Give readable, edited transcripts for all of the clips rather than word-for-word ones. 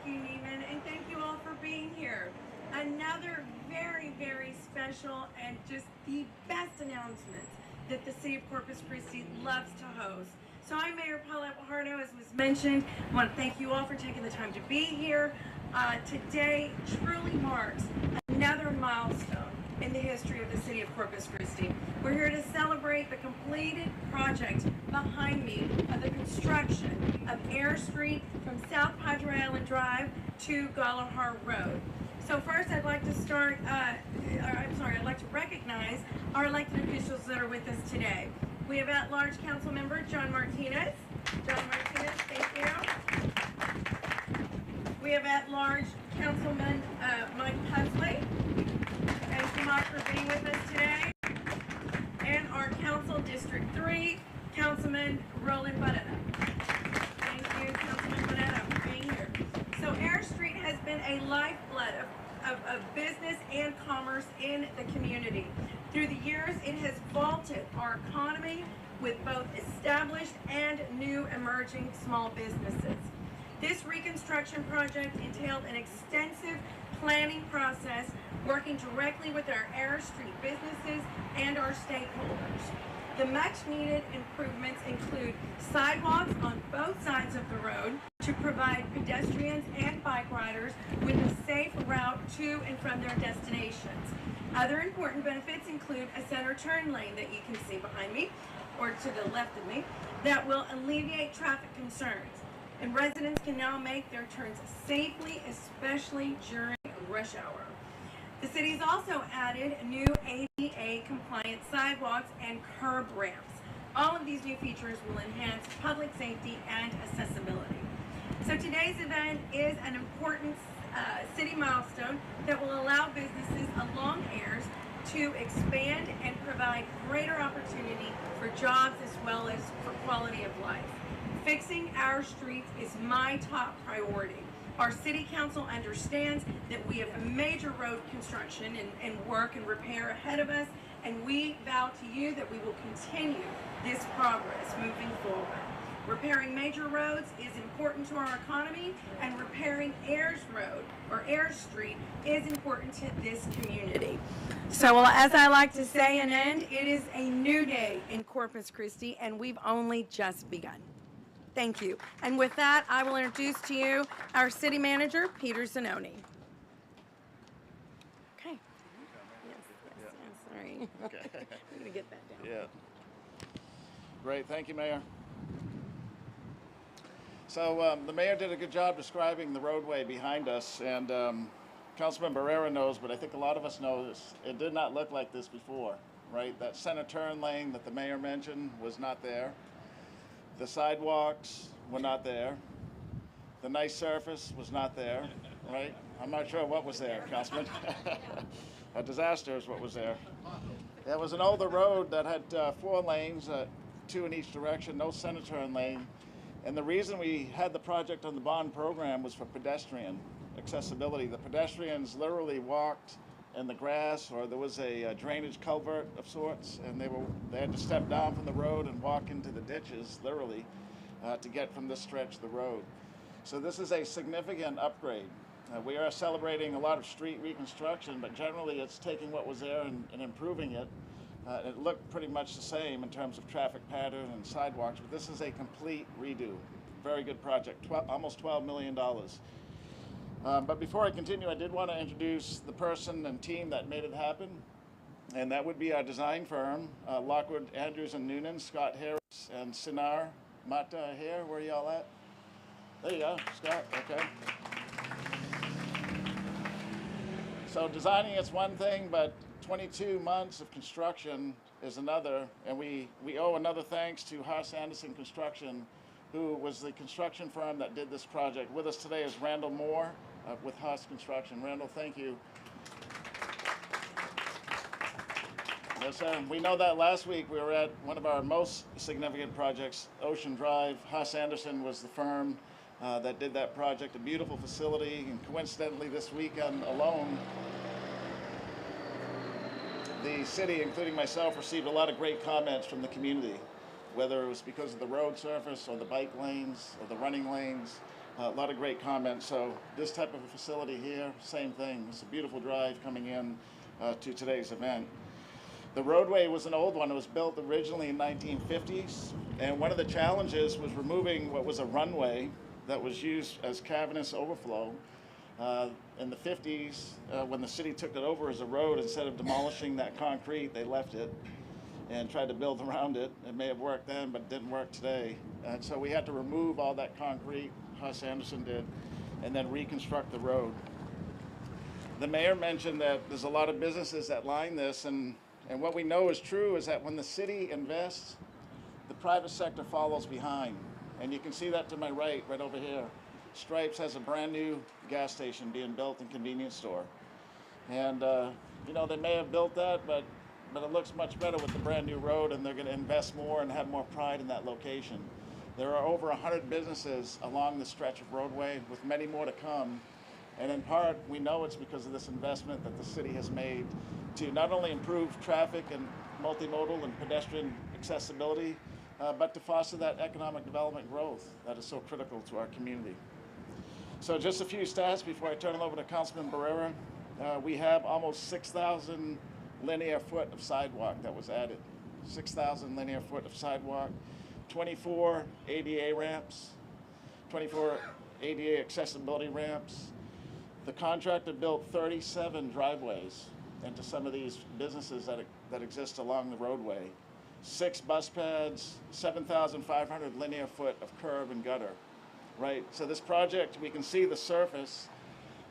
Thank you, Neiman, and thank you all for being here. Another very, very special and just the best announcement that the City of Corpus Christi loves to host. So I'm Mayor Paulette Guajardo, as was mentioned. I want to thank you all for taking the time to be here. Today truly marks another milestone in the history of the City of Corpus Christi. We're here to celebrate the completed project behind me of the construction of Ayers Street from South Padre Island Drive to Galahar Road. So first I'd like to recognize our elected officials that are with us today. We have at-large council member John Martinez. John Martinez, thank you. We have at-large councilman Mike Pusley. Thank you, Mike, for being with us today. And our council District 3, Councilman Roland Barrera. Thank you, Councilman Barrera, for being here. So Ayers Street has been a lifeblood of business and commerce in the community. Through the years, it has vaulted our economy with both established and new emerging small businesses. This reconstruction project entailed an extensive planning process, working directly with our Ayers Street businesses and our stakeholders. The much needed improvements include sidewalks on both sides of the road to provide pedestrians and bike riders with a safe route to and from their destinations. Other important benefits include a center turn lane that you can see behind me, or to the left of me, that will alleviate traffic concerns. And residents can now make their turns safely, especially during rush hour. The city's also added new ADA compliant sidewalks and curb ramps. All of these new features will enhance public safety and accessibility. So today's event is an important city milestone that will allow businesses along Ayers to expand and provide greater opportunity for jobs as well as for quality of life. Fixing our streets is my top priority. Our city council understands that we have major road construction and work and repair ahead of us, and we vow to you that we will continue this progress moving forward. Repairing major roads is important to our economy, and repairing Ayers Road or Ayers Street is important to this community. So, well, as I like to say and end, it is a new day in Corpus Christi, and we've only just begun. Thank you. And with that, I will introduce to you our city manager, Peter Zanoni. Okay. Yes, sorry. Okay. I'm going to get that down. Yeah. Great. Thank you, Mayor. So the mayor did a good job describing the roadway behind us, and Councilman Barrera knows, but I think a lot of us know this. It did not look like this before, right? That center turn lane that the mayor mentioned was not there. The sidewalks were not there. The nice surface was not there, right? I'm not sure what was there, Councilman. A disaster is what was there. It was an older road that had 4 lanes, 2 in each direction, no center turn lane. And the reason we had the project on the bond program was for pedestrian accessibility. The pedestrians literally walked in the grass, or there was a drainage culvert of sorts, and they had to step down from the road and walk into the ditches, literally, to get from this stretch of the road. So this is a significant upgrade. We are celebrating a lot of street reconstruction, but generally it's taking what was there and improving it. It looked pretty much the same in terms of traffic pattern and sidewalks, but this is a complete redo. Very good project, almost $12 million. But before I continue, I did want to introduce the person and team that made it happen, and that would be our design firm, Lockwood, Andrews & Noonan, Scott Harris, and Sinar Mata here. Where are y'all at? There you go, Scott, okay. So designing is one thing, but 22 months of construction is another, and we owe another thanks to Haas Anderson Construction, who was the construction firm that did this project. With us today is Randall Moore with Haas Construction. Randall, thank you. Yes, sir. We know that last week we were at one of our most significant projects, Ocean Drive. Haas Anderson was the firm that did that project, a beautiful facility, and coincidentally this weekend alone, the city, including myself, received a lot of great comments from the community, whether it was because of the road surface or the bike lanes or the running lanes. A lot of great comments. So this type of a facility here, same thing. It's a beautiful drive coming in to today's event. The roadway was an old one. It was built originally in 1950s, and one of the challenges was removing what was a runway that was used as cavernous overflow. In the 50s, when the city took it over as a road, instead of demolishing that concrete, they left it and tried to build around it. It may have worked then, but it didn't work today. And so we had to remove all that concrete, Huss Anderson did, and then reconstruct the road. The mayor mentioned that there's a lot of businesses that line this, and what we know is true is that when the city invests, the private sector follows behind. And you can see that to my right over here. Stripes has a brand new gas station being built and convenience store. And you know, they may have built that, but it looks much better with the brand new road, and they're gonna invest more and have more pride in that location. There are over 100 businesses along the stretch of roadway, with many more to come. And in part, we know it's because of this investment that the city has made to not only improve traffic and multimodal and pedestrian accessibility, but to foster that economic development growth that is so critical to our community. So just a few stats before I turn it over to Councilman Barrera. We have almost 6,000 linear foot of sidewalk that was added. 6,000 linear foot of sidewalk, 24 ADA ramps, 24 ADA accessibility ramps. The contractor built 37 driveways into some of these businesses that exist along the roadway. 6 bus pads, 7,500 linear foot of curb and gutter, right? So this project, we can see the surface,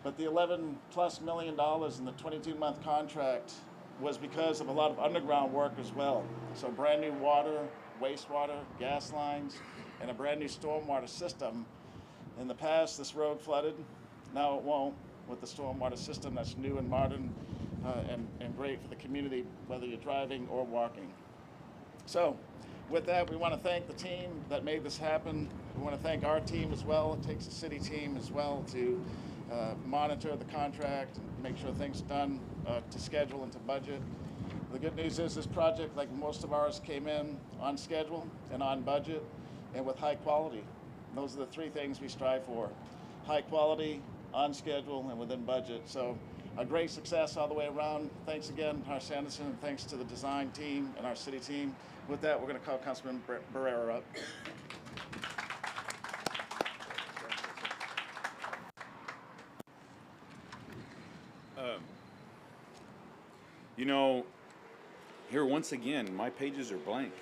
but the $11+ million in the 22-month contract was because of a lot of underground work as well. So brand new water, wastewater, gas lines, and a brand new stormwater system. In the past, this road flooded. Now it won't, with the stormwater system that's new and modern and great for the community, whether you're driving or walking. So with that, we want to thank the team that made this happen. We want to thank our team as well. It takes a city team as well to monitor the contract and make sure things are done to schedule and to budget. The good news is this project, like most of ours, came in on schedule and on budget and with high quality. Those are the 3 things we strive for: high quality, on schedule, and within budget. So a great success all the way around. Thanks again, Huss Anderson, and thanks to the design team and our city team. With that, we're going to call Councilman Barrera up. You know, here once again, my pages are blank.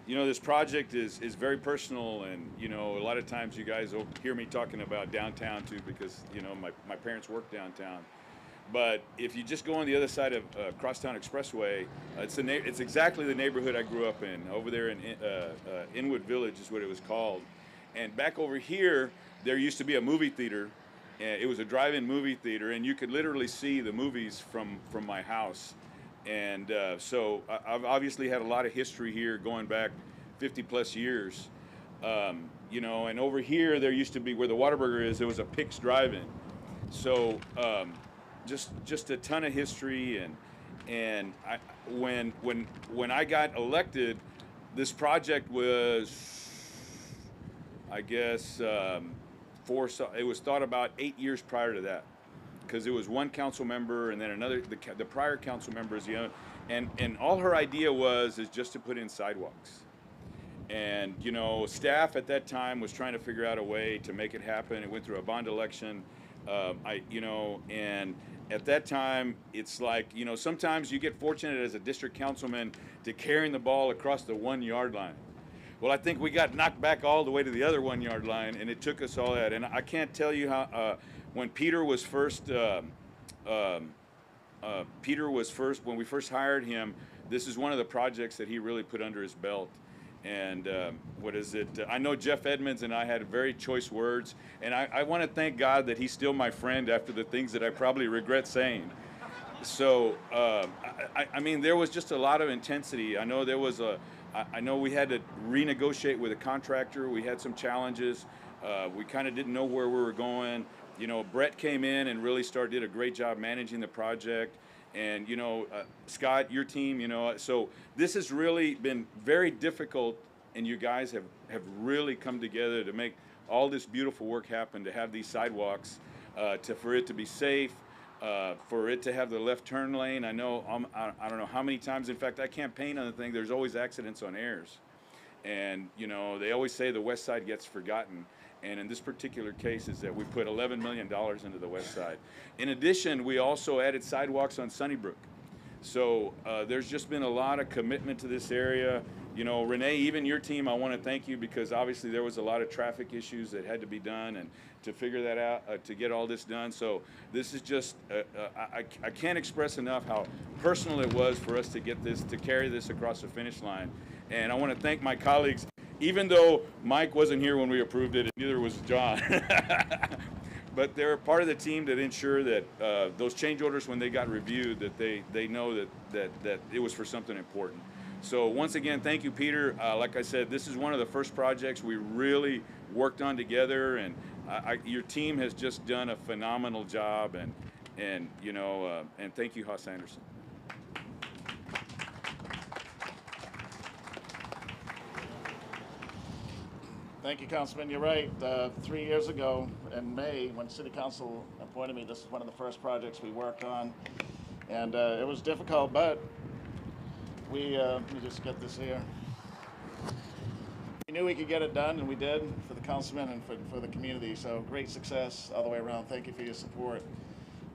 You know, this project is very personal, and, you know, a lot of times you guys will hear me talking about downtown too, because, you know, my parents work downtown. But if you just go on the other side of Crosstown Expressway, it's exactly the neighborhood I grew up in. Over there in Inwood Village is what it was called. And back over here, there used to be a movie theater. It was a drive-in movie theater, and you could literally see the movies from my house. And so I've obviously had a lot of history here going back 50+ years. You know, and over here, there used to be, where the Whataburger is, there was a Pick's Drive-In. So just a ton of history, and when I got elected, this project was, I guess, it was thought about 8 years prior to that, because it was one council member and then another, the prior council member is the other, and all her idea is just to put in sidewalks. And, you know, staff at that time was trying to figure out a way to make it happen. It went through a bond election, you know, and at that time, it's like, you know, sometimes you get fortunate as a district councilman to carrying the ball across the 1-yard line. Well, I think we got knocked back all the way to the other 1-yard line, and it took us all that. And I can't tell you how, when Peter was first, when we first hired him, this is one of the projects that he really put under his belt. And what is it? I know Jeff Edmonds and I had very choice words, and I want to thank God that he's still my friend after the things that I probably regret saying. So, I mean, there was just a lot of intensity. I know there was I know we had to renegotiate with a contractor. We had some challenges. We kind of didn't know where we were going. You know, Brett came in and really did a great job managing the project. And, you know, Scott, your team, you know, so this has really been very difficult and you guys have really come together to make all this beautiful work happen, to have these sidewalks, for it to be safe, for it to have the left turn lane. I know, I don't know how many times, in fact, I campaign on the thing, there's always accidents on Ayers. And, you know, they always say the west side gets forgotten. And in this particular case is that we put $11 million into the west side. In addition, we also added sidewalks on Sunnybrook. So there's just been a lot of commitment to this area. You know, Renee, even your team, I want to thank you, because obviously there was a lot of traffic issues that had to be done, and to figure that out, to get all this done. So this is just, I can't express enough how personal it was for us to get this, to carry this across the finish line. And I want to thank my colleagues, even though Mike wasn't here when we approved it, and neither was John. But they're part of the team that ensure that those change orders, when they got reviewed, that they know that it was for something important. So once again, thank you, Peter. Like I said, this is one of the first projects we really worked on together, and your team has just done a phenomenal job. And you know, and thank you, Haas Anderson. Thank you, Councilman. You're right. 3 years ago in May, when City Council appointed me, this is one of the first projects we worked on. And it was difficult, but let me just get this here. We knew we could get it done, and we did, for the councilman and for the community. So great success all the way around. Thank you for your support.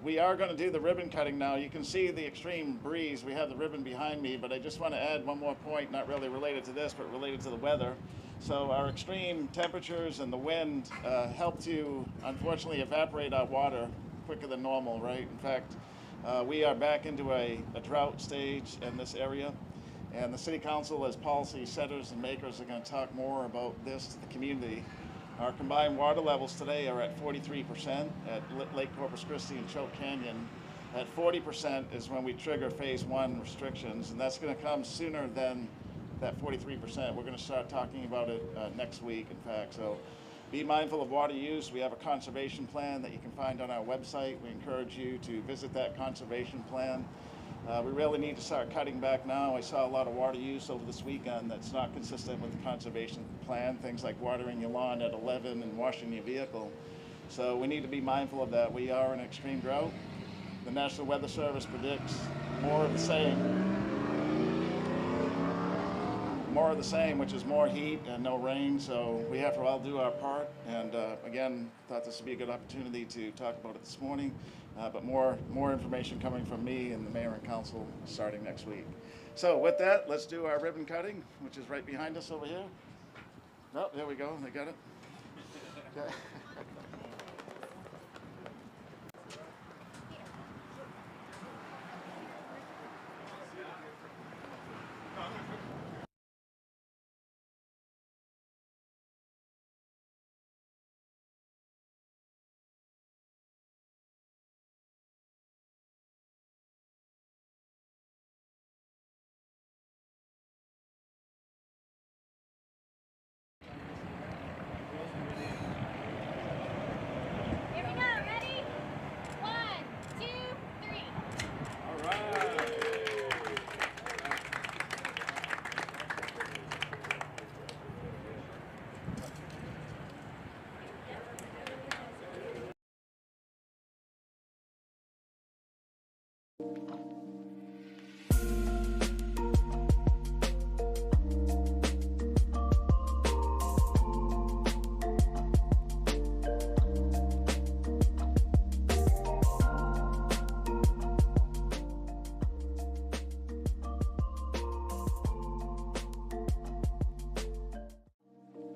We are going to do the ribbon cutting now. You can see the extreme breeze. We have the ribbon behind me, but I just want to add one more point, not really related to this, but related to the weather. So our extreme temperatures and the wind help to, unfortunately, evaporate our water quicker than normal, right? In fact, we are back into a drought stage in this area, and the City Council, as policy setters and makers, are going to talk more about this to the community. Our combined water levels today are at 43% at Lake Corpus Christi and Choke Canyon. At 40% is when we trigger phase 1 restrictions, and that's going to come sooner than that 43%. We're going to start talking about it next week, in fact. So be mindful of water use. We have a conservation plan that you can find on our website. We encourage you to visit that conservation plan. We really need to start cutting back now. I saw a lot of water use over this weekend that's not consistent with the conservation plan, things like watering your lawn at 11 and washing your vehicle. So we need to be mindful of that. We are in extreme drought. The National Weather Service predicts more of the same, which is more heat and no rain. So we have to all do our part. And again, thought this would be a good opportunity to talk about it this morning. But more information coming from me and the mayor and council starting next week. So with that, let's do our ribbon cutting, which is right behind us over here. Oh, there we go. They got it. Okay.